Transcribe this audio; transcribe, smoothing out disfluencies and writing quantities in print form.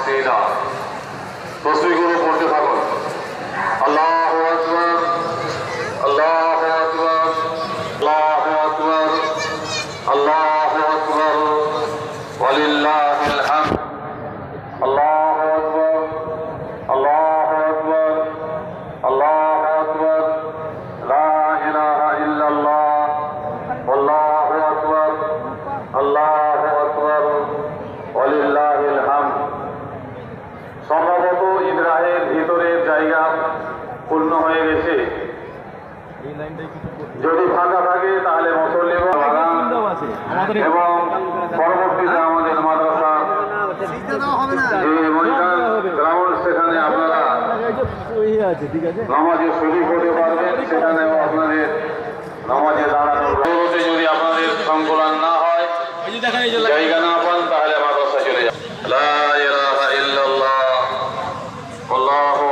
তাসবিহা তসবিহগুলো পড়তে থাকুন। আল্লাহু আকবার, আল্লাহু আকবার, আল্লাহু আকবার, আল্লাহু আকবার, ওয়ালিল্লাহিল হামদ। আল্লাহু আকবার, আল্লাহু আকবার, আল্লাহু আকবার, লা ইলাহা ইল্লাল্লাহ, আল্লাহু আকবার, আল্লাহু আকবার, ওয়ালিল্লাহিল হামদ। সম্ভবত ঈদগাহের ভিতরের জায়গা পূর্ণ হয়ে গেছে। যদি ফাঁকা থাকে তাহলে মুসল্লি এবং পরবর্তীতে আমাদের মাদ্রাসা গ্রাউন্ড, সেখানে আপনারা নামাজে শরীক হতে পারবেন। সেখানেও আপনাদের নামাজে দাঁড়ানোর যদি আপনাদের সংকলন না হয়, জায়গা না পান, তাহলে মাদ্রাসা চলে যান। লা ইলাহা ইল্লাল্লাহ, আল্লাহু